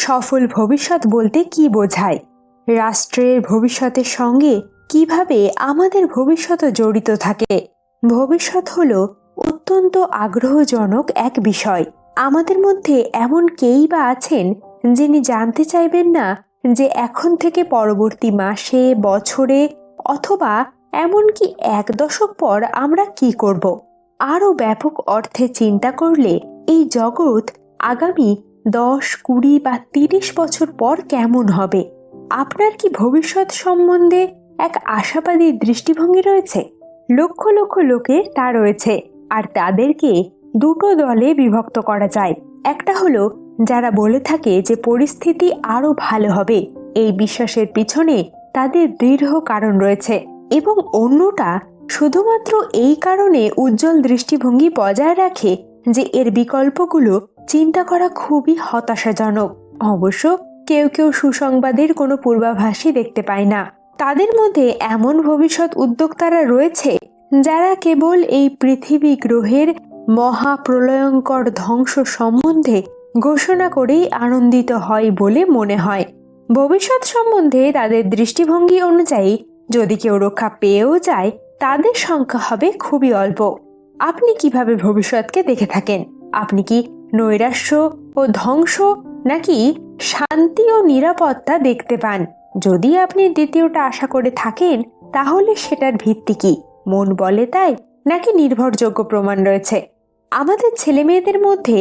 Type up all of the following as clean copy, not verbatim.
সফল ভবিষ্যৎ বলতে কি বোঝায়? রাষ্ট্রের ভবিষ্যতের সঙ্গে কিভাবে আমাদের ভবিষ্যৎ জড়িত থাকে? ভবিষ্যৎ হলো অত্যন্ত আগ্রহজনক এক বিষয়। আমাদের মধ্যে এমন কেই বা আছেন যিনি জানতে চাইবেন না যে এখন থেকে পরবর্তী মাসে, বছরে অথবা এমনকি 1 দশক পর আমরা কি করব? আরও ব্যাপক অর্থে চিন্তা করলে এই জগৎ আগামী 10, 20 বা 30 বছর পর কেমন হবে? আপনার কি ভবিষ্যৎ সম্বন্ধে এক আশাবাদী দৃষ্টিভঙ্গি রয়েছে? লক্ষ লক্ষ লোকের তা রয়েছে, আর তাদেরকে দুটো দলে বিভক্ত করা যায়। একটা হলো যারা বলে থাকে যে পরিস্থিতি আরো ভালো হবে, এই বিশ্বাসের পিছনে তাদের দৃঢ় কারণ রয়েছে, এবং অন্যটা শুধুমাত্র এই কারণে উজ্জ্বল দৃষ্টিভঙ্গি বজায় রাখে যে এর বিকল্পগুলো চিন্তা করা খুবই হতাশাজনক। অবশ্য কেউ কেউ সুসংবাদের কোনো পূর্বাভাসই দেখতে পায় না। তাদের মধ্যে এমন ভবিষ্যৎ উদ্যোক্তারা রয়েছে যারা কেবল এই পৃথিবী গ্রহের মহাপ্রলয়ঙ্কর ধ্বংস সম্বন্ধে ঘোষণা করেই আনন্দিত হয় বলে মনে হয়। ভবিষ্যৎ সম্বন্ধে তাদের দৃষ্টিভঙ্গি অনুযায়ী যদি কেউ রক্ষা পেয়েও যায়, তাদের সংখ্যা হবে খুবই অল্প। আপনি কিভাবে ভবিষ্যৎকে দেখে থাকেন? আপনি কি নৈরাশ্য ও ধ্বংস, নাকি শান্তি ও নিরাপত্তা দেখতে পান? যদি আপনি দ্বিতীয়টা আশা করে থাকেন, তাহলে সেটার ভিত্তি কি? মন বলে তাই, নাকি নির্ভরযোগ্য প্রমাণ রয়েছে? আমাদের ছেলে মেয়েদের মধ্যে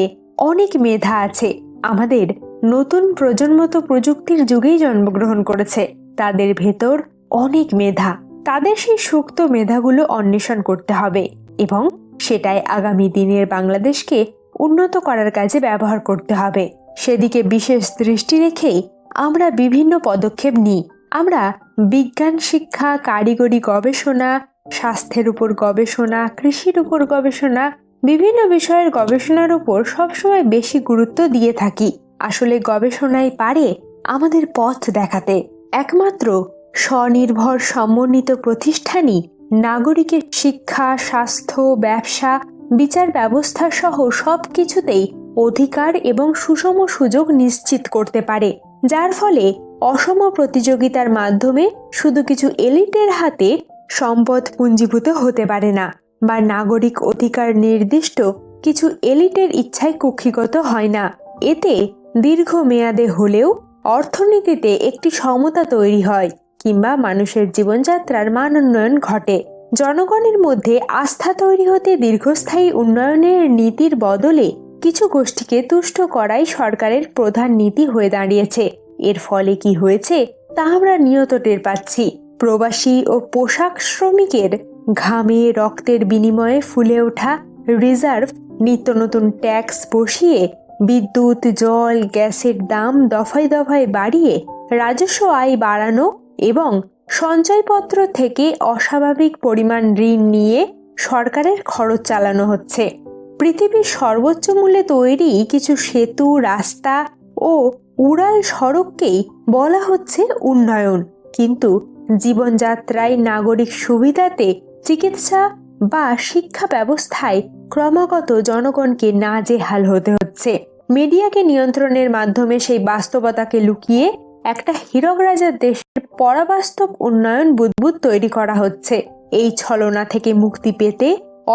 অনেক মেধা আছে। আমাদের নতুন প্রজন্ম তো প্রযুক্তির যুগেই জন্মগ্রহণ করেছে। তাদের ভেতর অনেক মেধা। তাদের সেই সুপ্ত মেধাগুলো অন্বেষণ করতে হবে এবং সেটাই আগামী দিনের বাংলাদেশকে উন্নত করার কাজে ব্যবহার করতে হবে। সেদিকে বিশেষ দৃষ্টি রেখেই আমরা বিভিন্ন পদক্ষেপ নিই। আমরা বিজ্ঞান শিক্ষা, কারিগরি গবেষণা, স্বাস্থ্যের উপর গবেষণা, কৃষির উপর গবেষণা, বিভিন্ন বিষয়ের গবেষণার উপর সবসময় বেশি গুরুত্ব দিয়ে থাকি। আসলে গবেষণাই পারে আমাদের পথ দেখাতে। একমাত্র স্বনির্ভর সমন্বিত প্রতিষ্ঠানই নাগরিকের শিক্ষা, স্বাস্থ্য, ব্যবসা, বিচার ব্যবস্থা সহ সবকিছুতেই অধিকার এবং সুষম সুযোগ নিশ্চিত করতে পারে, যার ফলে অসম প্রতিযোগিতার মাধ্যমে শুধু কিছু এলিটের হাতে সম্পদ পুঞ্জীভূত হতে পারে না, বা নাগরিক অধিকার নির্দিষ্ট কিছু এলিটের ইচ্ছায় কুক্ষিগত হয় না। এতে দীর্ঘ মেয়াদে হলেও অর্থনীতিতে একটি সমতা তৈরি হয়, কিংবা মানুষের জীবনযাত্রার মান উন্নয়ন ঘটে। জনগণের মধ্যে আস্থা তৈরি হতে দীর্ঘস্থায়ী উন্নয়নের নীতির বদলে কিছু গোষ্ঠীকে তুষ্ট করাই সরকারের প্রধান নীতি হয়ে দাঁড়িয়েছে। এর ফলে কি হয়েছে তা আমরা নিয়ত টের পাচ্ছি। প্রবাসী ও পোশাক শ্রমিকের ঘামে রক্তের বিনিময়ে ফুলে ওঠা রিজার্ভ নিত্য নতুন ট্যাক্স বসিয়ে বিদ্যুৎ, জল, গ্যাসের দাম দফায় দফায় বাড়িয়ে রাজস্ব আয় বাড়ানো এবং সঞ্চয়পত্র থেকে অস্বাভাবিক পরিমাণ ঋণ নিয়ে সরকারের খরচ চালানো হচ্ছে। পৃথিবীর সর্বোচ্চ মূল্যে তৈরি কিছু সেতু, রাস্তা ও উড়াল সড়ককেই বলা হচ্ছে উন্নয়ন, কিন্তু জীবনযাত্রায়, নাগরিক সুবিধাতে, চিকিৎসা বা শিক্ষা ব্যবস্থায় ক্রমাগত জনগণকে নাজেহাল হতে হচ্ছে। মিডিয়াকে নিয়ন্ত্রণের মাধ্যমে সেই বাস্তবতাকে লুকিয়ে একটা হীরক রাজার দেশের পরাবাস্তব উন্নয়ন বুদবুদ তৈরি করা হচ্ছে। এই ছলনা থেকে মুক্তি পেতে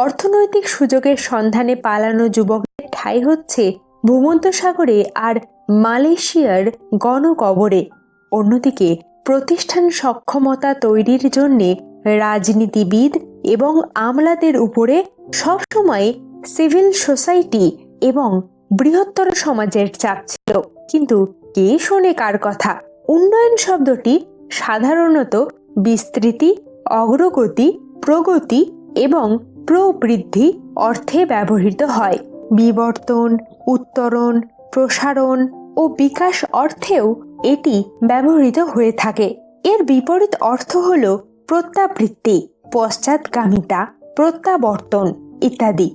অর্থনৈতিক সুযোগের সন্ধানে পালানো যুবকদের ঠাঁই হচ্ছে ভূমধ্যসাগরে আর মালয়েশিয়ার গণকবরে। অন্যদিকে প্রতিষ্ঠান সক্ষমতা তৈরির জন্যে রাজনীতিবিদ এবং আমলাদের উপরে সবসময় সিভিল সোসাইটি এবং বৃহত্তর সমাজের চাপ ছিল। কিন্তু কে শোনে কার কথা? উন্নয়ন শব্দটি সাধারণত বিস্তৃতি, অগ্রগতি, প্রগতি এবং প্রবৃদ্ধি অর্থে ব্যবহৃত হয়। বিবর্তন, উত্তরণ, প্রসারণ ও বিকাশ অর্থেও এটি ব্যবহৃত হয়ে থাকে। এর বিপরীত অর্থ হল প্রত্যাবৃত্তি, পশ্চাৎগামিতা, প্রত্যাবর্তন ইত্যাদি।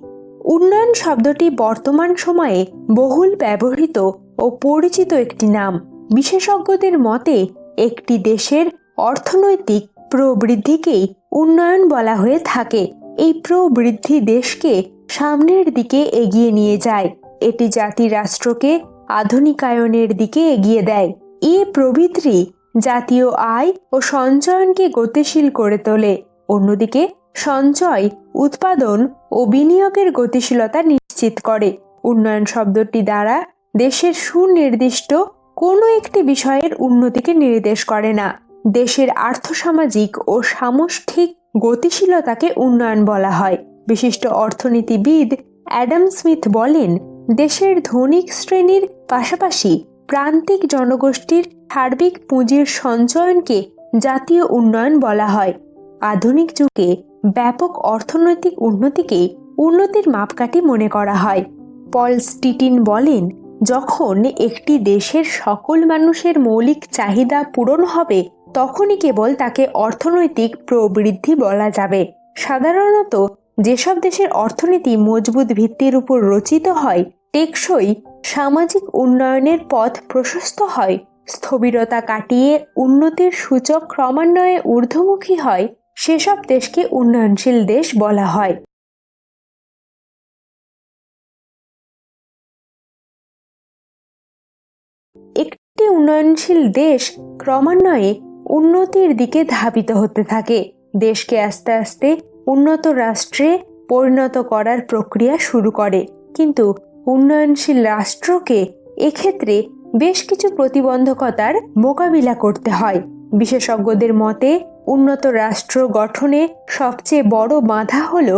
উন্নয়ন শব্দটি বর্তমান সময়ে বহুল ব্যবহৃত ও পরিচিত একটি নাম। বিশেষজ্ঞদের মতে একটি দেশের অর্থনৈতিক প্রবৃদ্ধিকেই উন্নয়ন বলা হয়ে থাকে। এই প্রবৃদ্ধি দেশকে সামনের দিকে এগিয়ে নিয়ে যায়। এটি জাতি রাষ্ট্রকে আধুনিকায়নের দিকে এগিয়ে দেয়। এই প্রবৃদ্ধি জাতীয় আয় ও সঞ্চয়নকে গতিশীল করে তোলে। অন্যদিকে সঞ্চয়, উৎপাদন ও বিনিয়োগের গতিশীলতা নিশ্চিত করে। উন্নয়ন শব্দটি দ্বারা দেশের সুনির্দিষ্ট কোনো একটি বিষয়ের উন্নতিকে নির্দেশ করে না। দেশের আর্থসামাজিক ও সামষ্টিক গতিশীলতাকে উন্নয়ন বলা হয়। বিশিষ্ট অর্থনীতিবিদ অ্যাডাম স্মিথ বলেন, দেশের ধনিক শ্রেণীর পাশাপাশি প্রান্তিক জনগোষ্ঠীর সার্বিক পুঁজির সঞ্চয়নকে জাতীয় উন্নয়ন বলা হয়। আধুনিক যুগে ব্যাপক অর্থনৈতিক উন্নতিকে উন্নতির মাপকাঠি মনে করা হয়। পল স্টিটিন বলেন, যখন একটি দেশের সকল মানুষের মৌলিক চাহিদা পূরণ হবে তখনই কেবল তাকে অর্থনৈতিক প্রবৃদ্ধি বলা যাবে। সাধারণত যেসব দেশের অর্থনীতি মজবুত ভিত্তির উপর রচিত হয়, টেকসই সামাজিক উন্নয়নের পথ প্রশস্ত হয়, স্থবিরতা কাটিয়ে উন্নতির সূচক ক্রমান্বয়ে ঊর্ধ্বমুখী হয়, সেসব দেশকে উন্নয়নশীল দেশ বলা হয়। একটি উন্নয়নশীল দেশ ক্রমান্বয়ে উন্নতির দিকে ধাবিত হতে থাকে। দেশকে আস্তে আস্তে উন্নত রাষ্ট্রে পরিণত করার প্রক্রিয়া শুরু করে। কিন্তু উন্নয়নশীল রাষ্ট্রকে এক্ষেত্রে বেশ কিছু প্রতিবন্ধকতার মোকাবিলা করতে হয়। বিশেষজ্ঞদের মতে উন্নত রাষ্ট্র গঠনে সবচেয়ে বড় বাধা হল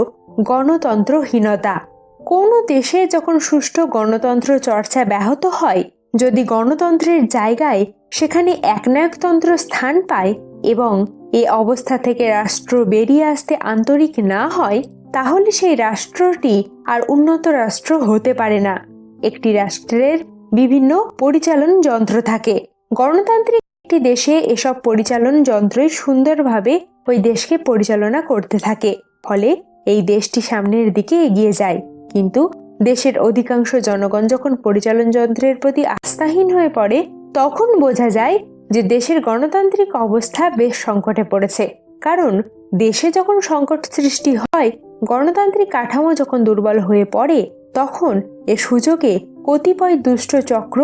গণতন্ত্রহীনতা। কোনো দেশে যখন সুষ্ঠু গণতন্ত্র চর্চা ব্যাহত হয়, যদি গণতন্ত্রের জায়গায় সেখানে একনায়কতন্ত্র স্থান পায় এবং এ অবস্থা থেকে রাষ্ট্র বেরিয়ে আসতে আন্তরিক না হয়, তাহলে সেই রাষ্ট্রটি আর উন্নত রাষ্ট্র হতে পারে না। একটি রাষ্ট্রের বিভিন্ন পরিচালন যন্ত্র থাকে। গণতান্ত্রিক একটি দেশে এসব পরিচালন যন্ত্রই সুন্দরভাবে ওই দেশকে পরিচালনা করতে থাকে, ফলে এই দেশটি সামনের দিকে এগিয়ে যায়। কিন্তু দেশের অধিকাংশ জনগণ যখন পরিচালন যন্ত্রের প্রতি আস্থাহীন হয়ে পড়ে, তখন বোঝা যায় যে দেশের গণতান্ত্রিক অবস্থা বেশ সংকটে পড়েছে। কারণ দেশে যখন সংকট সৃষ্টি হয়, গণতান্ত্রিক কাঠামো যখন দুর্বল হয়ে পড়ে, তখন এ সুযোগে কতিপয় দুষ্ট চক্র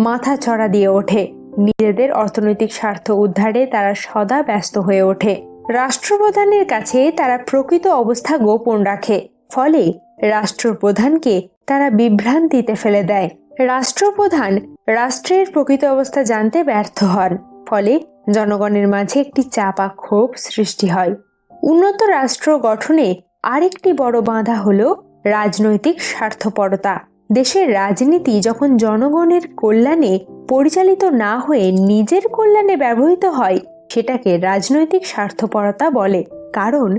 মাথাচড়া দিয়ে ওঠে। নিজেদের অর্থনৈতিক স্বার্থ উদ্ধারে তারা সদা ব্যস্ত হয়ে ওঠে। রাষ্ট্রপ্রধানের কাছে তারা প্রকৃত অবস্থা গোপন রাখে, ফলে রাষ্ট্রপ্রধানকে তারা বিভ্রান্তিতে ফেলে দেয়। রাষ্ট্রপ্রধান রাষ্ট্রের প্রকৃত অবস্থা জানতে ব্যর্থ হন, ফলে জনগণের মাঝে একটি চাপা ক্ষোভ সৃষ্টি হয়। উন্নত রাষ্ট্র গঠনে আরেকটি বড় বাধা হলো রাজনৈতিক স্বার্থপরতা। দেশের রাজনীতি যখন জনগণের কল্যাণে পরিচালিত না হয়ে নিজের কল্যাণে ব্যবহৃত হয়, সেটাকে রাজনৈতিক স্বার্থপরতা বলে। কারণ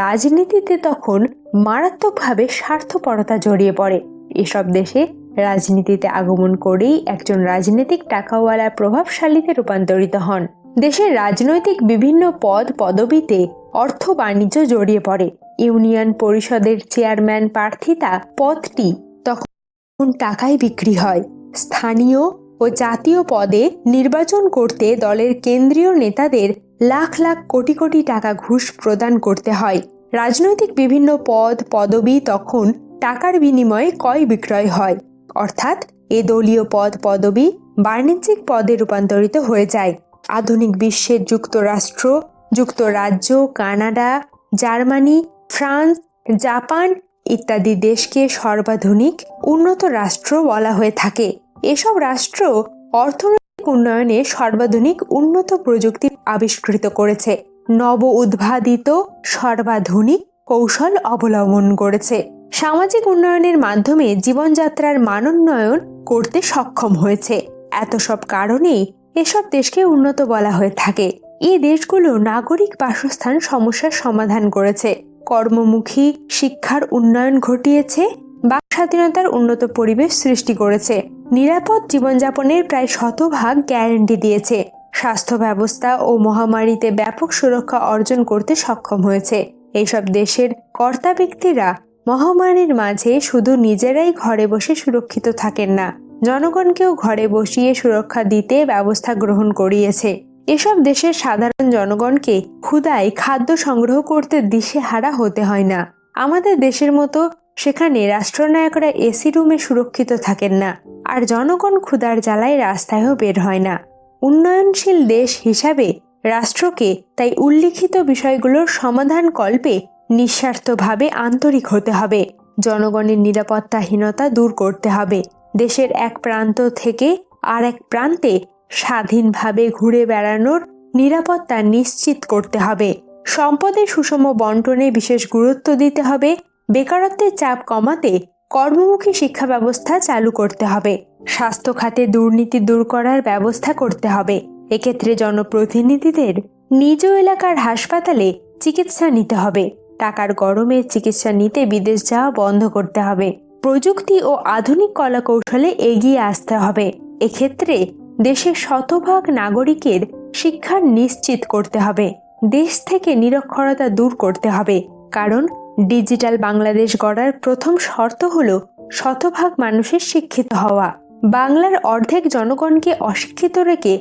রাজনীতিতে তখন মারাত্মকভাবে স্বার্থপরতা জড়িয়ে পড়ে। এসব দেশে রাজনীতিতে আগমন করেই একজন রাজনৈতিক টাকাওয়ালা প্রভাবশালীতে রূপান্তরিত হন। দেশের রাজনৈতিক বিভিন্ন পদ পদবিতে অর্থ বাণিজ্য জড়িয়ে পড়ে। ইউনিয়ন পরিষদের চেয়ারম্যান প্রার্থিতা পদটি তখন টাকায় বিক্রি হয়। স্থানীয় ও জাতীয় পদে নির্বাচন করতে দলের কেন্দ্রীয় নেতাদের লাখ লাখ কোটি কোটি টাকা ঘুষ প্রদান করতে হয়। রাজনৈতিক বিভিন্ন পদ পদবি তখন টাকার বিনিময়ে ক্রয় বিক্রয় হয়, অর্থাৎ এ দলীয় পদ পদবি বাণিজ্যিক পদে রূপান্তরিত হয়ে যায়। আধুনিক বিশ্বের যুক্তরাষ্ট্র, যুক্তরাজ্য, কানাডা, জার্মানি, ফ্রান্স, জাপান ইত্যাদি দেশকে সর্বাধুনিক উন্নত রাষ্ট্র বলা হয়ে থাকে। এসব রাষ্ট্র অর্থনৈতিক উন্নয়নে সর্বাধুনিক উন্নত প্রযুক্তি আবিষ্কৃত করেছে, নব উদ্ভাদিত সর্বাধুনিক কৌশল অবলম্বন করেছে, সামাজিক উন্নয়নের মাধ্যমে জীবনযাত্রার মানোন্নয়ন করতে সক্ষম হয়েছে। এত সব কারণেই এসব দেশকে উন্নত বলা হয়ে থাকে। এই দেশগুলো নাগরিক বাসস্থান সমস্যার সমাধান করেছে, কর্মমুখী শিক্ষার উন্নয়ন ঘটিয়েছে, বাক স্বাধীনতার উন্নত পরিবেশ সৃষ্টি করেছে, নিরাপদ জীবনযাপনের প্রায় শতভাগ গ্যারান্টি দিয়েছে, স্বাস্থ্য ব্যবস্থা ও মহামারীতে ব্যাপক সুরক্ষা অর্জন করতে সক্ষম হয়েছে। এইসব দেশের কর্তা ব্যক্তিরা মহামারীর মাঝে শুধু নিজেরাই ঘরে বসে সুরক্ষিত থাকেন না, জনগণকেও ঘরে বসিয়ে সুরক্ষা দিতে ব্যবস্থা গ্রহণ করিয়েছে। এসব দেশের সাধারণ জনগণকে ক্ষুধায় খাদ্য সংগ্রহ করতে দিশেহারা হতে হয় না। আমাদের দেশের মতো সেখানে রাষ্ট্রনায়করা এসি রুমে সুরক্ষিত থাকেন না, আর জনগণ ক্ষুধার জ্বালায় রাস্তায়ও বের হয় না। উন্নয়নশীল দেশ হিসাবে রাষ্ট্রকে তাই উল্লিখিত বিষয়গুলোর সমাধান কল্পে নিঃস্বার্থভাবে আন্তরিক হতে হবে। জনগণের নিরাপত্তাহীনতা দূর করতে হবে। দেশের এক প্রান্ত থেকে আর এক প্রান্তে স্বাধীনভাবে ঘুরে বেড়ানোর নিরাপত্তা নিশ্চিত করতে হবে। সম্পদের সুষম বন্টনে বিশেষ গুরুত্ব দিতে হবে। বেকারত্বের চাপ কমাতে কর্মমুখী শিক্ষা ব্যবস্থা চালু করতে হবে। স্বাস্থ্য খাতে দুর্নীতি দূর করার ব্যবস্থা করতে হবে। এক্ষেত্রে জনপ্রতিনিধিদের নিজ এলাকার হাসপাতালে চিকিৎসা নিতে হবে। টাকার গরমে চিকিৎসা নিতে বিদেশ যাওয়া বন্ধ করতে হবে। প্রযুক্তি ও আধুনিক কলাকৌশলে এগিয়ে আসতে হবে। এক্ষেত্রে দেশের শতভাগ নাগরিকের শিক্ষা নিশ্চিত করতে হবে। দেশ থেকে নিরক্ষরতা দূর করতে হবে, কারণ ডিজিটাল বাংলাদেশ গড়ার প্রথম শর্ত হলো শতভাগ মানুষের শিক্ষিত হওয়া। বাংলার অর্ধেক জনগণকে অশিক্ষিত রেখে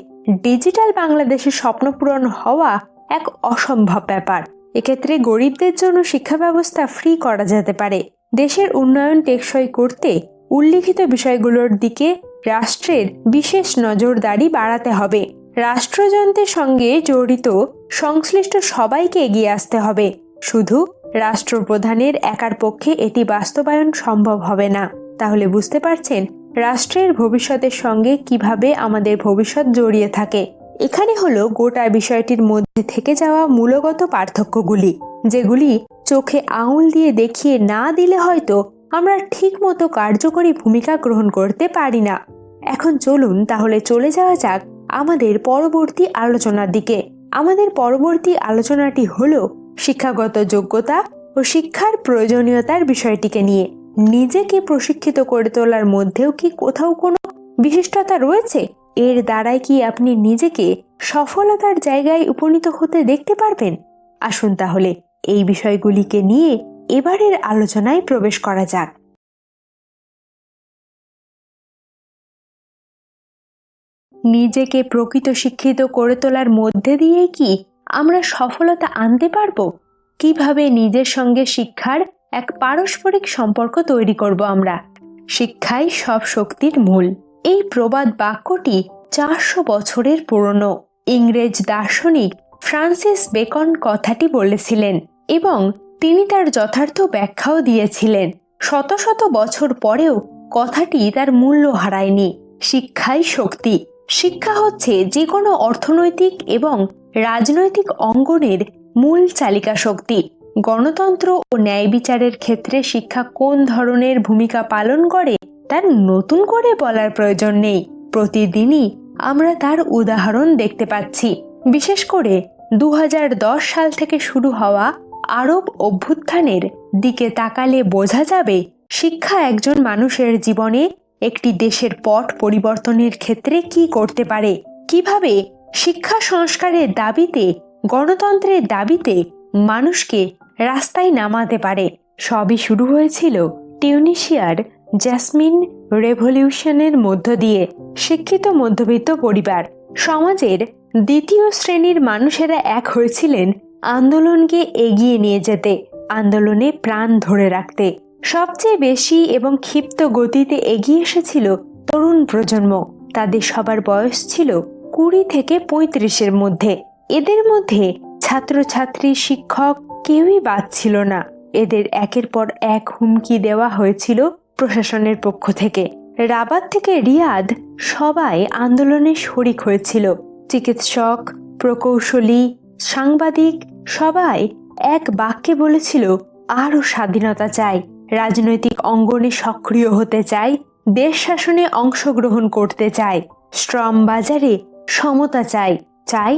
ডিজিটাল বাংলাদেশের স্বপ্ন পূরণ হওয়া এক অসম্ভব ব্যাপার। এক্ষেত্রে গরিবদের জন্য শিক্ষা ব্যবস্থা ফ্রি করা যেতে পারে। দেশের উন্নয়ন টেকসই করতে উল্লিখিত বিষয়গুলোর দিকে রাষ্ট্রের বিশেষ নজরদারি বাড়াতে হবে। রাষ্ট্রযন্ত্রের সঙ্গে জড়িত সংশ্লিষ্ট সবাইকে এগিয়ে আসতে হবে। শুধু রাষ্ট্রপ্রধানের একার পক্ষে এটি বাস্তবায়ন সম্ভব হবে না। তাহলে বুঝতে পারছেন রাষ্ট্রের ভবিষ্যতের সঙ্গে কিভাবে আমাদের ভবিষ্যৎ জড়িয়ে থাকে। এখানে হলো গোটা বিষয়টির মধ্যে থেকে যাওয়া মূলগত পার্থক্যগুলি, যেগুলি চোখে আঙুল দিয়ে দেখিয়ে না দিলে হয়তো আমরা ঠিক মতো কার্যকরী ভূমিকা গ্রহণ করতে পারি না। এখন চলুন তাহলে চলে যাওয়া যাক আমাদের পরবর্তী আলোচনার দিকে। আমাদের পরবর্তী আলোচনাটি হলো শিক্ষাগত যোগ্যতা ও শিক্ষার প্রয়োজনীয়তার বিষয়টিকে নিয়ে। নিজেকে প্রশিক্ষিত করে তোলার মধ্যেও কি কোথাও কোনো বিশিষ্টতা রয়েছে? এর দ্বারাই কি আপনি নিজেকে সফলতার জায়গায় উপনীত হতে দেখতে পারবেন? আসুন তাহলে এই বিষয়গুলিকে নিয়ে এবারের আলোচনায় প্রবেশ করা যাক। নিজেকে প্রকৃত শিক্ষিত করে তোলার মধ্যে দিয়ে কি আমরা সফলতা আনতে পারবো? কিভাবে নিজের সঙ্গে শিক্ষার এক পারস্পরিক সম্পর্ক তৈরি করব আমরা? শিক্ষাই সব শক্তির মূল। এই প্রবাদ বাক্যটি 400 বছরের পুরনো। ইংরেজ দার্শনিক ফ্রান্সিস বেকন কথাটি বলেছিলেন এবং তিনি তার যথার্থ ব্যাখ্যাও দিয়েছিলেন। শত শত বছর পরেও কথাটি তার মূল্য হারায়নি। শিক্ষাই শক্তি। শিক্ষা হচ্ছে যে কোনো অর্থনৈতিক এবং রাজনৈতিক অঙ্গনের মূল চালিকা শক্তি। গণতন্ত্র ও ন্যায় বিচারের ক্ষেত্রে শিক্ষা কোন ধরনের ভূমিকা পালন করে তার নতুন করে বলার প্রয়োজন নেই। প্রতিদিনই আমরা তার উদাহরণ দেখতে পাচ্ছি। বিশেষ করে 2010 সাল থেকে শুরু হওয়া আরব অভ্যুত্থানের দিকে তাকালে বোঝা যাবে শিক্ষা একজন মানুষের জীবনে একটি দেশের পট পরিবর্তনের ক্ষেত্রে কি করতে পারে, কিভাবে শিক্ষা সংস্কারের দাবিতে, গণতন্ত্রের দাবিতে মানুষকে রাস্তায় নামাতে পারে। সবই শুরু হয়েছিল টিউনিশিয়ার জ্যাসমিন রেভলিউশনের মধ্য দিয়ে। শিক্ষিত মধ্যবিত্ত পরিবার, সমাজের দ্বিতীয় শ্রেণীর মানুষেরা এক হয়েছিলেন আন্দোলনকে এগিয়ে নিয়ে যেতে, আন্দোলনে প্রাণ ধরে রাখতে। সবচেয়ে বেশি এবং ক্ষিপ্ত গতিতে এগিয়ে এসেছিল তরুণ প্রজন্ম। তাদের সবার বয়স ছিল 20 থেকে 35-এর মধ্যে। এদের মধ্যে ছাত্রছাত্রী, শিক্ষক কেউই বাদ ছিল না। এদের একের পর এক হুমকি দেওয়া হয়েছিল প্রশাসনের পক্ষ থেকে। রাবাত থেকে রিয়াদ সবাই আন্দোলনে শরিক হয়েছিল। চিকিৎসক, প্রকৌশলী, সাংবাদিক সবাই এক বাক্যে বলেছিল আরও স্বাধীনতা চাই, রাজনৈতিক অঙ্গনে সক্রিয় হতে চাই, দেশ শাসনে অংশগ্রহণ করতে চাই, শ্রম বাজারে সমতা চাই, চাই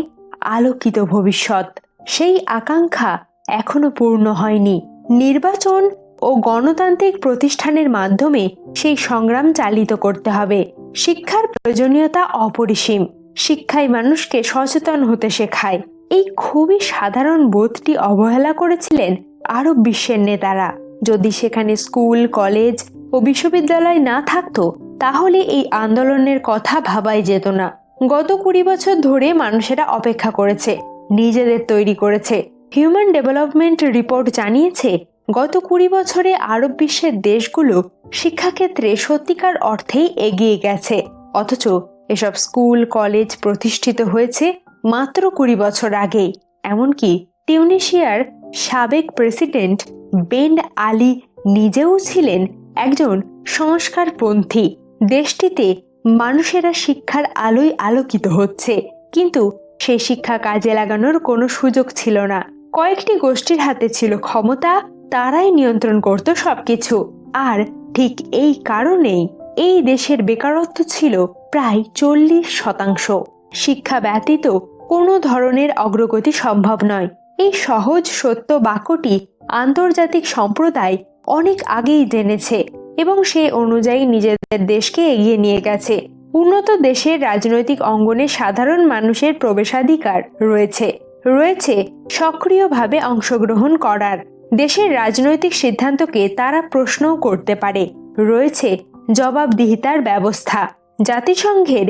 আলোকিত ভবিষ্যৎ। সেই আকাঙ্ক্ষা এখনো পূর্ণ হয়নি। নির্বাচন ও গণতান্ত্রিক প্রতিষ্ঠানের মাধ্যমে সেই সংগ্রাম চালিত করতে হবে। শিক্ষার প্রয়োজনীয়তা অপরিসীম। শিক্ষাই মানুষকে সচেতন হতে শেখায়। এই খুবই সাধারণ বোধটি অবহেলা করেছিলেন আরব বিশ্বের নেতারা। যদি সেখানে স্কুল, কলেজ ও বিশ্ববিদ্যালয় না থাকতো তাহলে এই আন্দোলনের কথা ভাবাই যেত না। গত 20 বছর ধরে মানুষেরা অপেক্ষা করেছে, নিজেদের তৈরি করেছে। হিউম্যান ডেভেলপমেন্ট রিপোর্ট জানিয়েছে গত 20 বছরে আরব বিশ্বের দেশগুলো শিক্ষাক্ষেত্রে সত্যিকার অর্থেই এগিয়ে গেছে, অথচ এসব স্কুল কলেজ প্রতিষ্ঠিত হয়েছে মাত্র 20 বছর আগেই। এমনকি টিউনিশিয়ার সাবেক প্রেসিডেন্ট বেন আলী নিজেও ছিলেন একজন সংস্কারপন্থী। দেশটিতে মানুষেরা শিক্ষার আলোয় আলোকিত হচ্ছে, কিন্তু সেই শিক্ষা কাজে লাগানোর কোনো সুযোগ ছিল না। কয়েকটি গোষ্ঠীর হাতে ছিল ক্ষমতা, তারাই নিয়ন্ত্রণ করত সবকিছু। আর ঠিক এই কারণেই এই দেশের বেকারত্ব ছিল প্রায় 40%। শিক্ষা ব্যতীত কোনো ধরনের অগ্রগতি সম্ভব নয়। এই সহজ সত্য বাক্যটি আন্তর্জাতিক সম্প্রদায় অনেক আগেই জেনেছে এবং সে অনুযায়ী নিজেদের দেশকে এগিয়ে নিয়ে গেছে। উন্নত দেশের রাজনৈতিক অঙ্গনে সাধারণ মানুষের প্রবেশাধিকার রয়েছে সক্রিয়ভাবে অংশগ্রহণ করার। দেশের রাজনৈতিক সিদ্ধান্তকে তারা প্রশ্নও করতে পারে। রয়েছে জবাবদিহিতার ব্যবস্থা। জাতিসংঘের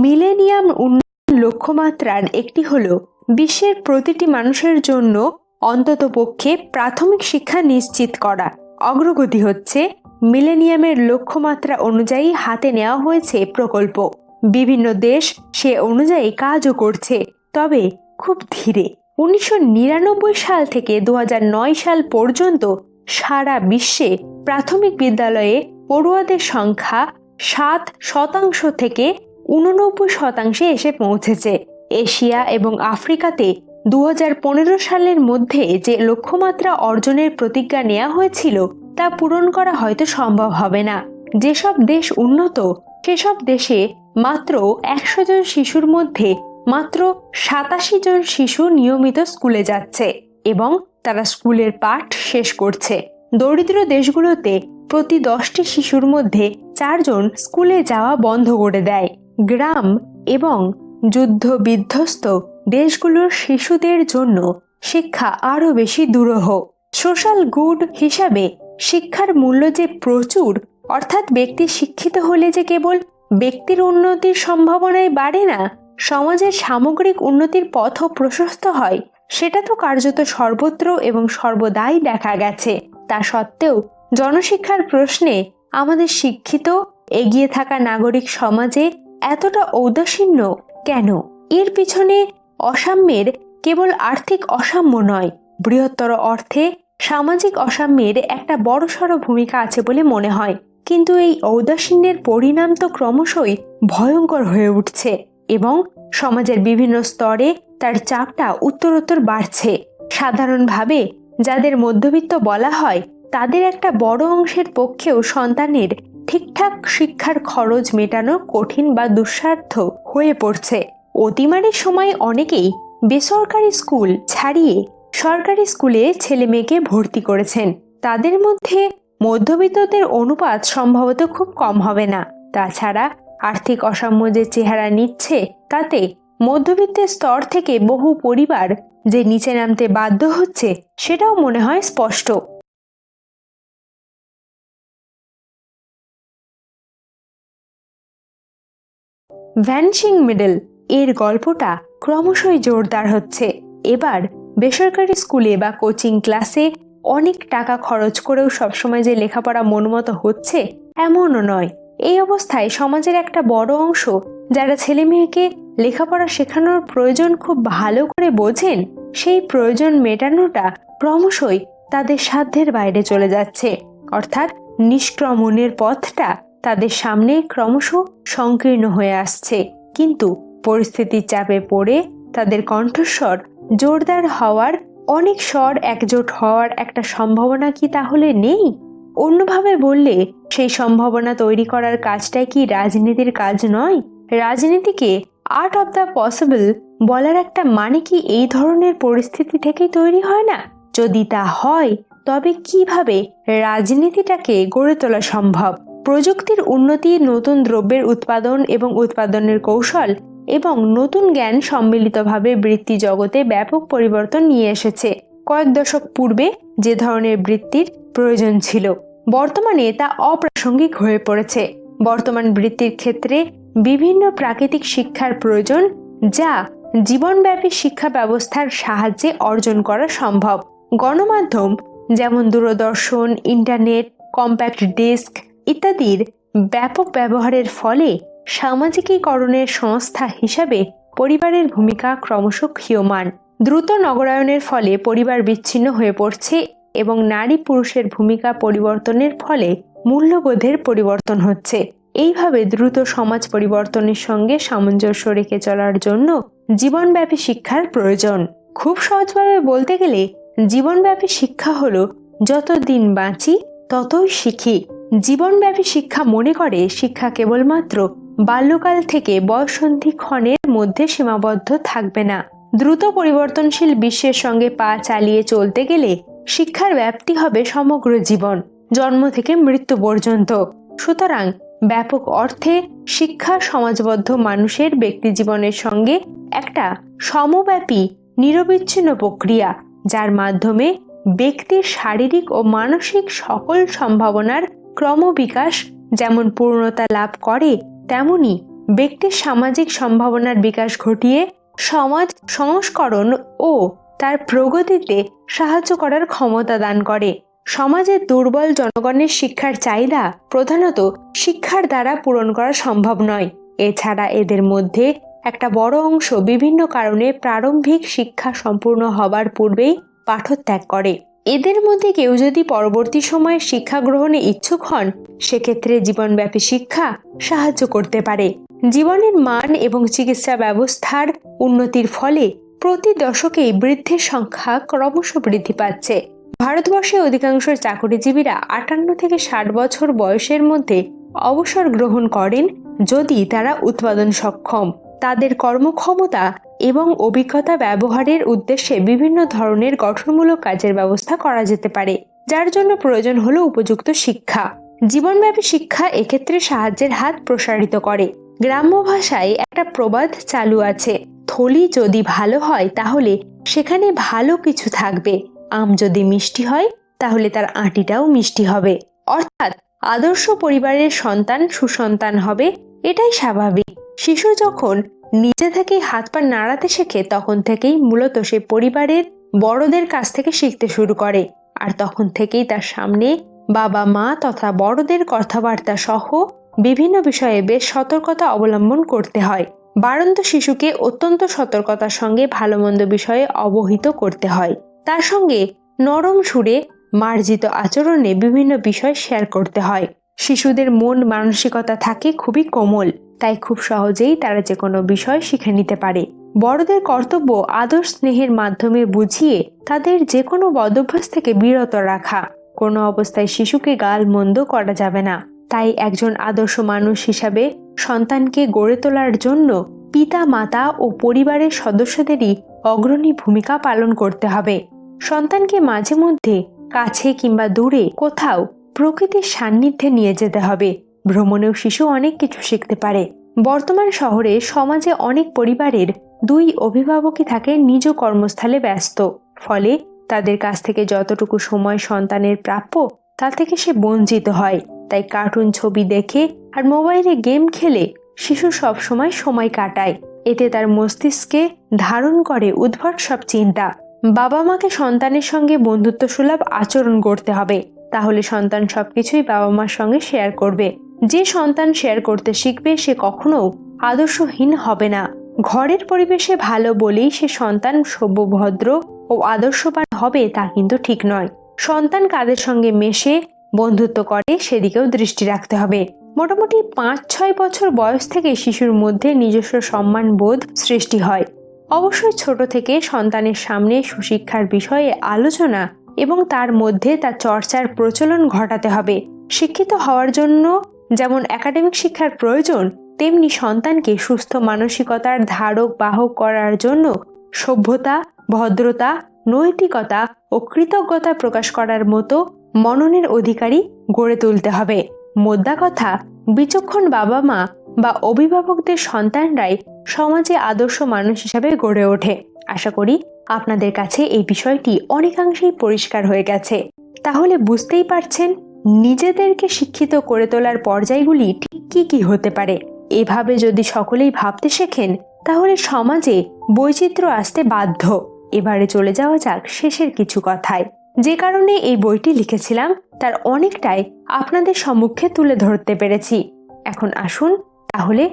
মিলেনিয়াম উন্নয়ন লক্ষ্যমাত্রার একটি হলো বিশ্বের প্রতিটি মানুষের জন্য অন্ততপক্ষে প্রাথমিক শিক্ষা নিশ্চিত করা। অগ্রগতি হচ্ছে। মিলেনিয়ামের লক্ষ্যমাত্রা অনুযায়ী হাতে নেওয়া হয়েছে প্রকল্প। বিভিন্ন দেশ সে অনুযায়ী কাজও করছে, তবে খুব ধীরে। 1999 সাল থেকে 2009 সাল পর্যন্ত সারা বিশ্বে প্রাথমিক বিদ্যালয়ে পড়ুয়াদের সংখ্যা 7% থেকে 89% এসে পৌঁছেছে। এশিয়া এবং আফ্রিকাতে 2015 সালের মধ্যে যে লক্ষ্যমাত্রা অর্জনের প্রতিজ্ঞা নেওয়া হয়েছিল তা পূরণ করা হয়তো সম্ভব হবে না। যেসব দেশ উন্নত সেসব দেশে মাত্র 100 জন শিশুর মধ্যে মাত্র 87 জন শিশু নিয়মিত স্কুলে যাচ্ছে এবং তারা স্কুলের পাঠ শেষ করছে। দরিদ্র দেশগুলোতে প্রতি 10টি শিশুর মধ্যে 4 জন স্কুলে যাওয়া বন্ধ করে দেয়। গ্রাম এবং যুদ্ধ বিধ্বস্ত দেশগুলোর শিশুদের জন্য শিক্ষা আরো বেশি দুরূহ। সোশ্যাল গুড হিসাবে শিক্ষার মূল্য যে প্রচুর, অর্থাৎ ব্যক্তি শিক্ষিত হলে যে কেবল ব্যক্তির উন্নতির সম্ভাবনাই বাড়ে না, সমাজের সামগ্রিক উন্নতির পথও প্রশস্ত হয়, সেটা তো কার্যত সর্বত্র এবং সর্বদাই দেখা গেছে। তা সত্ত্বেও জনশিক্ষার প্রশ্নে আমাদের শিক্ষিত এগিয়ে থাকা নাগরিক সমাজে এতটা ঔদাসীন্য কেন? এর পিছনে অসাম্যের কেবল আর্থিক অসাম্য নয়, বৃহত্তর অর্থে সামাজিক অসাম্যের একটা বড়সড় ভূমিকা আছে বলে মনে হয়। কিন্তু এই ঔদাসীন্যের পরিণাম তো ক্রমশই ভয়ঙ্কর হয়ে উঠছে এবং সমাজের বিভিন্ন স্তরে তার চাপটা উত্তরোত্তর বাড়ছে। সাধারণভাবে যাদের মধ্যবিত্ত বলা হয় তাদের একটা বড় অংশের পক্ষেও সন্তানের ঠিকঠাক শিক্ষার খরচ মেটানো কঠিন বা দুঃসাধ্য হয়ে পড়ছে। অতিমারির সময় অনেকেই বেসরকারি স্কুল ছাড়িয়ে সরকারি স্কুলে ছেলে মেয়েকে ভর্তি করেছেন। তাদের মধ্যে মধ্যবিত্তদের অনুপাত সম্ভবত খুব কম হবে না। তাছাড়া আর্থিক অসাম্য যে চেহারা নিচ্ছে তাতে মধ্যবিত্তের স্তর থেকে বহু পরিবার যে নিচে নামতে বাধ্য হচ্ছে সেটাও মনে হয় স্পষ্ট। ভ্যানিশিং মিডল এর গল্পটা ক্রমশই জোরদার হচ্ছে। এবার বেসরকারি স্কুলে বা কোচিং ক্লাসে অনেক টাকা খরচ করেও সবসময় যে লেখাপড়া মনমতো হচ্ছে এমনও নয়। এই অবস্থায় সমাজের একটা বড় অংশ যারা ছেলে মেয়েকে লেখাপড়া শেখানোর প্রয়োজন খুব ভালো করে বোঝেন, সেই প্রয়োজন মেটানোটা ক্রমশই তাদের সাধ্যের বাইরে চলে যাচ্ছে। অর্থাৎ নিষ্ক্রমণের পথটা তাদের সামনে ক্রমশ সংকীর্ণ হয়ে আসছে। কিন্তু পরিস্থিতির চাপে পড়ে তাদের কণ্ঠস্বর জোরদার হওয়ার, অনেক স্বর একজোট হওয়ার একটা সম্ভাবনা কি তাহলে নেই? অন্যভাবে বললে সেই সম্ভাবনা তৈরি করার কাজটাই কি রাজনীতির কাজ নয়? রাজনীতিকে আর্ট অব দ্য পসিবল বলার একটা মানে কি এই ধরনের পরিস্থিতি থেকেই তৈরি হয় না? যদি তা হয় তবে কিভাবে রাজনীতিটাকে গড়ে তোলা সম্ভব? প্রযুক্তির উন্নতি, নতুন দ্রব্যের উৎপাদন এবং উৎপাদনের কৌশল এবং নতুন জ্ঞান সম্মিলিতভাবে বৃত্তি জগতে ব্যাপক পরিবর্তন নিয়ে এসেছে। কয়েক দশক পূর্বে যে ধরনের বৃত্তির প্রয়োজন ছিল বর্তমানে তা অপ্রাসঙ্গিক হয়ে পড়েছে। বর্তমান বৃত্তির ক্ষেত্রে বিভিন্ন প্রাকৃতিক শিক্ষার প্রয়োজন, যা জীবনব্যাপী শিক্ষা ব্যবস্থার সাহায্যে অর্জন করা সম্ভব। গণমাধ্যম, যেমন দূরদর্শন, ইন্টারনেট, কম্প্যাক্ট ডিস্ক ইত্যাদির ব্যাপক ব্যবহারের ফলে সামাজিকীকরণের সংস্থা হিসাবে পরিবারের ভূমিকা ক্রমশ ক্ষীয়মান। দ্রুত নগরায়নের ফলে পরিবার বিচ্ছিন্ন হয়ে পড়ছে এবং নারী পুরুষের ভূমিকা পরিবর্তনের ফলে মূল্যবোধের পরিবর্তন হচ্ছে। এইভাবে দ্রুত সমাজ পরিবর্তনের সঙ্গে সামঞ্জস্য রেখে চলার জন্য জীবনব্যাপী শিক্ষার প্রয়োজন। খুব সহজভাবে বলতে গেলে জীবনব্যাপী শিক্ষা হলো যতদিন বাঁচি ততই শিখি। জীবনব্যাপী শিক্ষা মনে করে শিক্ষা কেবলমাত্র বাল্যকাল থেকে বয়ঃসন্ধিক্ষণের মধ্যে সীমাবদ্ধ থাকবে না। দ্রুত পরিবর্তনশীল বিশ্বের সঙ্গে পা চালিয়ে চলতে গেলে শিক্ষার ব্যাপ্তি হবে সমগ্র জীবন, জন্ম থেকে মৃত্যু পর্যন্ত। সুতরাং ব্যাপক অর্থে শিক্ষা সমাজবদ্ধ মানুষের ব্যক্তিজীবনের সঙ্গে একটা সমব্যাপী নিরবিচ্ছিন্ন প্রক্রিয়া, যার মাধ্যমে ব্যক্তির শারীরিক ও মানসিক সকল সম্ভাবনার ক্রমবিকাশ যেমন পূর্ণতা লাভ করে, তেমনি ব্যক্তির সামাজিক সম্ভাবনার বিকাশ ঘটিয়ে সমাজ সংস্করণ ও তার প্রগতিতে সাহায্য করার ক্ষমতা দান করে। সমাজের দুর্বল জনগণের শিক্ষার চাহিদা প্রধানত শিক্ষার দ্বারা পূরণ করা সম্ভব নয়। এছাড়া এদের মধ্যে একটা বড় অংশ বিভিন্ন কারণে প্রারম্ভিক শিক্ষা সম্পূর্ণ হবার পূর্বেই পাঠত্যাগ করে। এদের মধ্যে কেউ যদি পরবর্তী সময়ে শিক্ষা গ্রহণে ইচ্ছুক হন, সেক্ষেত্রে জীবনব্যাপী শিক্ষা সাহায্য করতে পারে। জীবনের মান এবং চিকিৎসা ব্যবস্থার উন্নতির ফলে প্রতি দশকেই বৃদ্ধের সংখ্যা ক্রমশ বৃদ্ধি পাচ্ছে। ভারতবর্ষে অধিকাংশ চাকরিজীবীরা 58 থেকে 60 বছর বয়সের মধ্যে অবসর গ্রহণ করেন যদি তারা উৎপাদন সক্ষম। তাদের কর্মক্ষমতা এবং অভিজ্ঞতা ব্যবহারের উদ্দেশ্যে বিভিন্ন ধরনের গঠনমূলক কাজের ব্যবস্থা করা যেতে পারে, যার জন্য প্রয়োজন হলো উপযুক্ত শিক্ষা। জীবনব্যাপী শিক্ষা এক্ষেত্রে সাহায্যের হাত প্রসারিত করে। গ্রাম্য ভাষায় একটা প্রবাদ চালু আছে, থলি যদি ভালো হয় তাহলে সেখানে ভালো কিছু থাকবে, আম যদি মিষ্টি হয় তাহলে তার আঁটিটাও মিষ্টি হবে। অর্থাৎ আদর্শ পরিবারের সন্তান সুসন্তান হবে, এটাই স্বাভাবিক। শিশু যখন নিজে থেকেই হাত পা নাড়াতে শেখে, তখন থেকেই মূলত সে পরিবারের বড়দের কাছ থেকে শিখতে শুরু করে, আর তখন থেকেই তার সামনে বাবা মা তথা বড়দের কথাবার্তা সহ বিভিন্ন বিষয়ে বেশ সতর্কতা অবলম্বন করতে হয়। বাড়ন্ত শিশুকে অত্যন্ত সতর্কতার সঙ্গে ভালো মন্দ বিষয়ে অবহিত করতে হয়। তার সঙ্গে নরম সুরে মার্জিত আচরণে বিভিন্ন বিষয় শেয়ার করতে হয়। শিশুদের মন মানসিকতা থাকে খুবই কোমল, তাই খুব সহজেই তারা যে কোনো বিষয় শিখে নিতে পারে। বড়দের কর্তব্য আদর স্নেহের মাধ্যমে বুঝিয়ে তাদের যে কোনো বদভ্যাস থেকে বিরত রাখা। কোনো অবস্থায় শিশুকে গাল মন্দ করা যাবে না। তাই একজন আদর্শ মানুষ হিসাবে সন্তানকে গড়ে তোলার জন্য পিতা মাতা ও পরিবারের সদস্যদেরই অগ্রণী ভূমিকা পালন করতে হবে। সন্তানকে মাঝে মধ্যে কাছে কিংবা দূরে কোথাও প্রকৃতির সান্নিধ্যে নিয়ে যেতে হবে। ভ্রমণেও শিশু অনেক কিছু শিখতে পারে। বর্তমান শহরে সমাজে অনেক পরিবারের দুই অভিভাবকই থাকে নিজ কর্মস্থলে ব্যস্ত, ফলে তাদের কাছ থেকে যতটুকু সময় সন্তানের প্রাপ্য তা থেকে সে বঞ্চিত হয়। তাই কার্টুন ছবি দেখে আর মোবাইলে গেম খেলে শিশু সব সময় কাটায়। এতে তার মস্তিষ্কে ধারণ করে উদ্ভট সব চিন্তা। বাবা মাকে সন্তানের সঙ্গে বন্ধুত্ব সুলভ আচরণ করতে হবে, তাহলে সন্তান সবকিছুই বাবা মার সঙ্গে শেয়ার করবে। যে সন্তান শেয়ার করতে শিখবে সে কখনো আদর্শহীন হবে না। ঘরের পরিবেশে ভালো বলেই সে সন্তান সভ্য ভদ্র ও আদর্শবান হবে তা কিন্তু ঠিক নয়। সন্তান কাদের সঙ্গে মেশে বন্ধুত্ব করে সেদিকেও দৃষ্টি রাখতে হবে। মোটামুটি 5-6 বছর বয়স থেকে শিশুর মধ্যে নিজস্ব সম্মান বোধ সৃষ্টি হয়। অবশ্যই ছোট থেকে সন্তানের সামনে সুশিক্ষার বিষয়ে আলোচনা এবং তার মধ্যে তার চর্চার প্রচলন ঘটাতে হবে। শিক্ষিত হওয়ার জন্য যেমন একাডেমিক শিক্ষার প্রয়োজন, তেমনি সন্তানকে সুস্থ মানসিকতার ধারক বাহক করার জন্য সভ্যতা, ভদ্রতা, নৈতিকতা ও কৃতজ্ঞতা প্রকাশ করার মতো মননের অধিকারী গড়ে তুলতে হবে। মোদ্দা কথা, বিচক্ষণ বাবা মা বা অভিভাবকদের সন্তানরাই সমাজে আদর্শ মানুষ হিসাবে গড়ে ওঠে। আশা করি আপনাদের কাছে এই বিষয়টি অনেকাংশেই পরিষ্কার হয়ে গেছে। তাহলে বুঝতেই পারছেন নিজেদেরকে শিক্ষিত করে তোলার পর্যায়গুলি ঠিক কি হতে পারে। এভাবে যদি সকলেই ভাবতে শেখেন তাহলে সমাজে বৈচিত্র্য আসতে বাধ্য। এবারে চলে যাওয়া যাক শেষের কিছু কথায়। যে কারণে এই বইটি লিখেছিলাম তার অনেকটাই আপনাদের সম্মুখে তুলে ধরতে পেরেছি। এখন আসুন তাহলে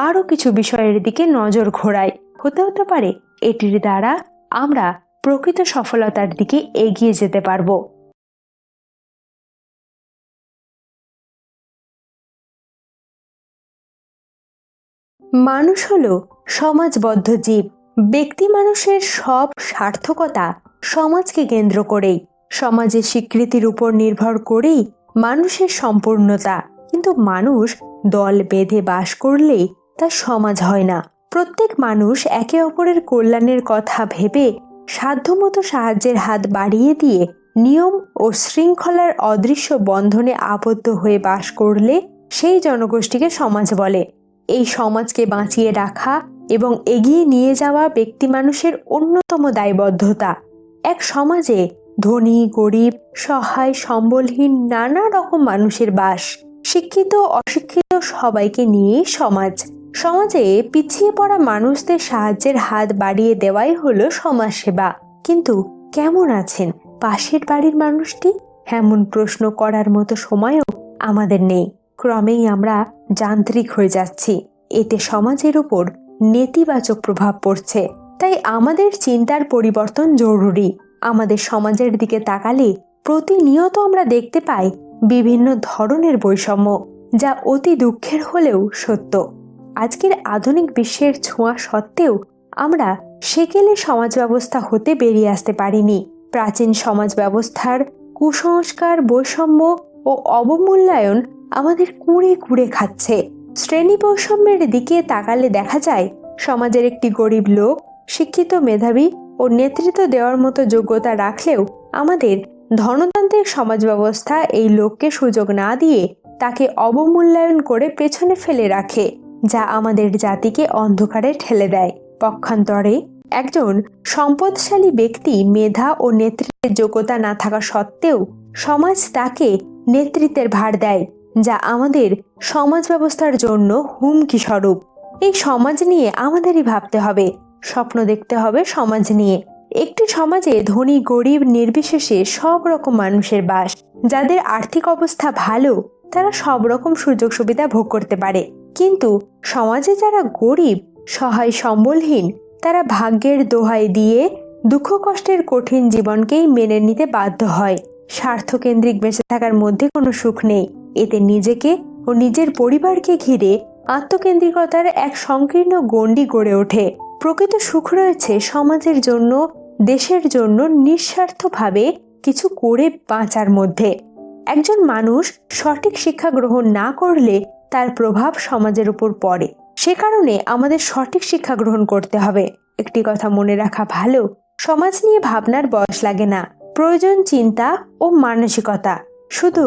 আরো কিছু বিষয়ের দিকে নজর ঘোরাই। হতে পারে এটির দ্বারা আমরা প্রকৃত সফলতার দিকে এগিয়ে যেতে পারবো। মানুষ হলো সমাজবদ্ধ জীব। ব্যক্তি মানুষের সব সার্থকতা সমাজকে কেন্দ্র করেই, সমাজের স্বীকৃতির উপর নির্ভর করেই মানুষের সম্পূর্ণতা। কিন্তু মানুষ দল বেঁধে বাস করলেই তা সমাজ হয় না। প্রত্যেক মানুষ একে অপরের কল্যাণের কথা ভেবে সাধ্যমতো সাহায্যের হাত বাড়িয়ে দিয়ে নিয়ম ও শৃঙ্খলার অদৃশ্য বন্ধনে আবদ্ধ হয়ে বাস করলে সেই জনগোষ্ঠীকে সমাজ বলে। এই সমাজকে বাঁচিয়ে রাখা এবং এগিয়ে নিয়ে যাওয়া ব্যক্তি মানুষের অন্যতম দায়বদ্ধতা। এক সমাজে ধনী, গরিব, সহায়, সম্বলহীন নানা রকম মানুষের বাস। শিক্ষিত, অশিক্ষিত সবাইকে নিয়ে সমাজ। সমাজে পিছিয়ে পড়া মানুষদের সাহায্যের হাত বাড়িয়ে দেওয়াই হলো সমাজসেবা। কিন্তু কেমন আছেন পাশের বাড়ির মানুষটি? এমন প্রশ্ন করার মতো সময়ও আমাদের নেই। ক্রমেই আমরা যান্ত্রিক হয়ে যাচ্ছি। এতে সমাজের উপর নেতিবাচক প্রভাব পড়ছে। তাই আমাদের চিন্তার পরিবর্তন জরুরি। আমাদের সমাজের দিকে তাকালে প্রতিনিয়ত আমরা দেখতে পাই বিভিন্ন ধরনের বৈষম্য, যা অতি দুঃখের হলেও সত্য। আজকের আধুনিক বিশ্বের ছোঁয়া সত্ত্বেও আমরা সেকেলে সমাজ ব্যবস্থা হতে বেরিয়ে আসতে পারিনি। প্রাচীন সমাজ ব্যবস্থার কুসংস্কার, বৈষম্য ও অবমূল্যায়ন আমাদের কুঁড়ে কুঁড়ে খাচ্ছে। শ্রেণী বৈষম্যের দিকে তাকালে দেখা যায় সমাজের একটি গরিব লোক শিক্ষিত, মেধাবী ও নেতৃত্ব দেওয়ার মতো যোগ্যতা রাখলেও আমাদের ধনতান্ত্রিক সমাজ ব্যবস্থা এই লোককে সুযোগ না দিয়ে তাকে অবমূল্যায়ন করে পেছনে ফেলে রাখে, যা আমাদের জাতিকে অন্ধকারে ঠেলে দেয়। পক্ষান্তরে একজন সম্পদশালী ব্যক্তি মেধা ও নেতৃত্বের যোগ্যতা না থাকা সত্ত্বেও সমাজ তাকে নেতৃত্বের ভার দেয়, যা আমাদের সমাজ ব্যবস্থার জন্য হুমকি স্বরূপ। এই সমাজ নিয়ে আমাদেরই ভাবতে হবে, স্বপ্ন দেখতে হবে সমাজ নিয়ে। একটি সমাজে ধনী গরিব নির্বিশেষে সব রকম মানুষের বাস। যাদের আর্থিক অবস্থা ভালো তারা সব রকম সুযোগ সুবিধা ভোগ করতে পারে। কিন্তু সমাজে যারা গরিব, সহায়, সম্বলহীন তারা ভাগ্যের দোহাই দিয়ে দুঃখ কষ্টের কঠিন জীবনকেই মেনে নিতে বাধ্য হয়। স্বার্থকেন্দ্রিক বেঁচে থাকার মধ্যে কোনো সুখ নেই। এতে নিজেকে ও নিজের পরিবারকে ঘিরে আত্মকেন্দ্রিকতার এক সংকীর্ণ গণ্ডি গড়ে ওঠে। প্রকৃত সুখ রয়েছে সমাজের জন্য, দেশের জন্য নিঃস্বার্থভাবে কিছু করে বাঁচার মধ্যে। একজন মানুষ সঠিক শিক্ষা গ্রহণ না করলে তার প্রভাব সমাজের উপর পড়ে। সে কারণে আমাদের সঠিক শিক্ষা গ্রহণ করতে হবে। একটি কথা মনে রাখা ভালো, সমাজ নিয়ে ভাবনার বয়স লাগে না, প্রয়োজন চিন্তা ও মানসিকতা। শুধু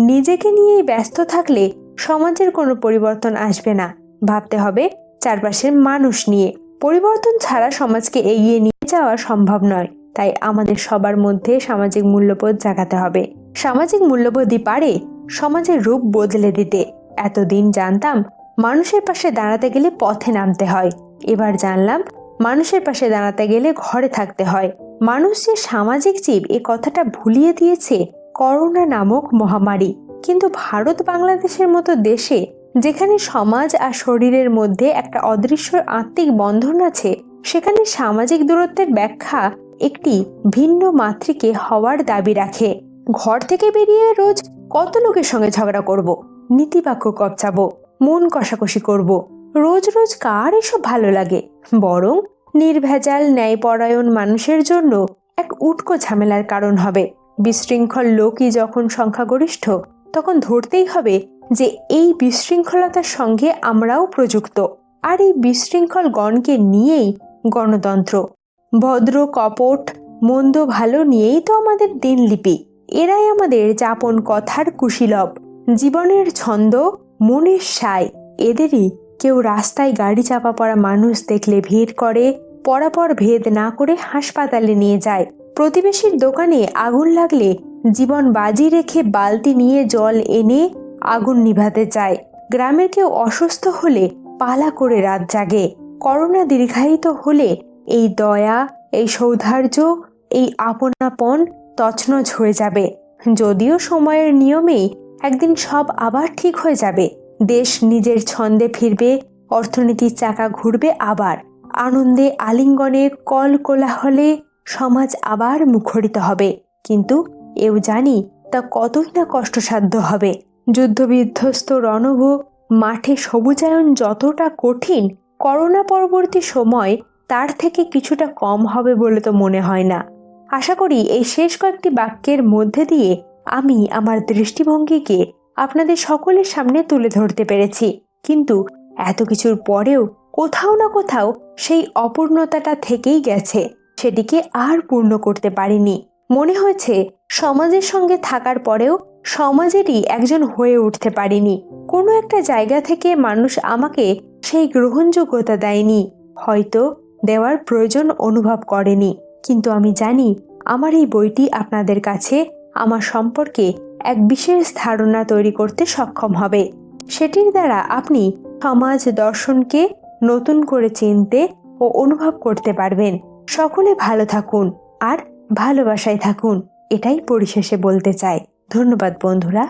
নিজেকে নিয়েই ব্যস্ত থাকলে সমাজের কোনো পরিবর্তন আসবে না। ভাবতে হবে চারপাশের মানুষ নিয়ে। পরিবর্তন ছাড়া সমাজকে এগিয়ে নিয়ে যাওয়া সম্ভব নয়। তাই আমাদের সবার মধ্যে সামাজিক মূল্যবোধ জাগাতে হবে। সামাজিক মূল্যবোধই পারে সমাজের রূপ বদলে দিতে। এতদিন জানতাম মানুষের পাশে দাঁড়াতে গেলে পথে নামতে হয়, এবার জানলাম মানুষের পাশে দাঁড়াতে গেলে ঘরে থাকতে হয়। মানুষ যে সামাজিক জীব এ কথাটা ভুলিয়ে দিয়েছে করোনা নামক মহামারী। কিন্তু ভারত বাংলাদেশের মতো দেশে, যেখানে সমাজ আর শরীরের মধ্যে একটা অদৃশ্য আত্মিক বন্ধন আছে, সেখানে সামাজিক দূরত্বের ব্যাখ্যা একটি ভিন্ন মাত্রিকে হওয়ার দাবি রাখে। ঘর থেকে বেরিয়ে রোজ কত লোকের সঙ্গে ঝগড়া করব, নীতিবাক্য কপচাবো, মন কষাকষি করব। রোজ রোজ কার এসব ভালো লাগে? বরং নির্ভেজাল ন্যায়পরায়ণ মানুষের জন্য এক উটকো ঝামেলার কারণ হবে। বিশৃঙ্খল লোকই যখন সংখ্যাগরিষ্ঠ, তখন ধরতেই হবে যে এই বিশৃঙ্খলতার সঙ্গে আমরাও প্রযুক্ত। আর এই বিশৃঙ্খল গণকে নিয়েই গণতন্ত্র। ভদ্র কপট মন্দ ভালো নিয়েই তো আমাদের দিনলিপি। এরাই আমাদের যাপন কথার কুশীলব, জীবনের ছন্দ, মনের সায়। এদেরই কেউ রাস্তায় গাড়ি চাপা পড়া মানুষ দেখলে ভিড় করে, পরাপর ভেদ না করে হাসপাতালে নিয়ে যায়। প্রতিবেশীর দোকানে আগুন লাগলে জীবন বাজি রেখে বালতি নিয়ে জল এনে আগুন নিভাতে চায়। গ্রামের কেউ অসুস্থ হলে পালা করে রাত জাগে। করোনা দীর্ঘায়িত হলে এই দয়া, এই সৌধার্য, এই আপনাপন তছনছ হয়ে যাবে। যদিও সময়ের নিয়মেই একদিন সব আবার ঠিক হয়ে যাবে। দেশ নিজের ছন্দে ফিরবে, অর্থনীতির চাকা ঘুরবে আবার, আনন্দে আলিঙ্গনে কল কোলাহলে সমাজ আবার মুখরিত হবে। কিন্তু এও জানি তা কতই না কষ্টসাধ্য হবে। যুদ্ধবিধ্বস্ত রণভূ মাঠে সবুজায়ন যতটা কঠিন, করোনা পরবর্তী সময় তার থেকে কিছুটা কম হবে বলে তো মনে হয় না। আশা করি এই শেষ কয়েকটি বাক্যের মধ্যে দিয়ে আমি আমার দৃষ্টিভঙ্গিকে আপনাদের সকলের সামনে তুলে ধরতে পেরেছি। কিন্তু এত কিছুর পরেও কোথাও না কোথাও সেই অপূর্ণতাটা থেকেই গেছে, সেটিকে আর পূর্ণ করতে পারিনি। মনে হয়েছে সমাজের সঙ্গে থাকার পরেও সমাজেরই একজন হয়ে উঠতে পারিনি। কোনো একটা জায়গা থেকে মানুষ আমাকে সেই গ্রহণযোগ্যতা দেয়নি, হয়তো দেওয়ার প্রয়োজন অনুভব করেনি। কিন্তু আমি জানি আমার এই বইটি আপনাদের কাছে আমার সম্পর্কে এক বিশেষ ধারণা তৈরি করতে সক্ষম হবে। সেটির দ্বারা আপনি সমাজ দর্শনকে নতুন করে চিনতে ও অনুভব করতে পারবেন। সকলে ভালো থাকুন আর ভালোবাসায় থাকুন, এটাই পরিশেষে বলতে চাই। ধন্যবাদ বন্ধুরা।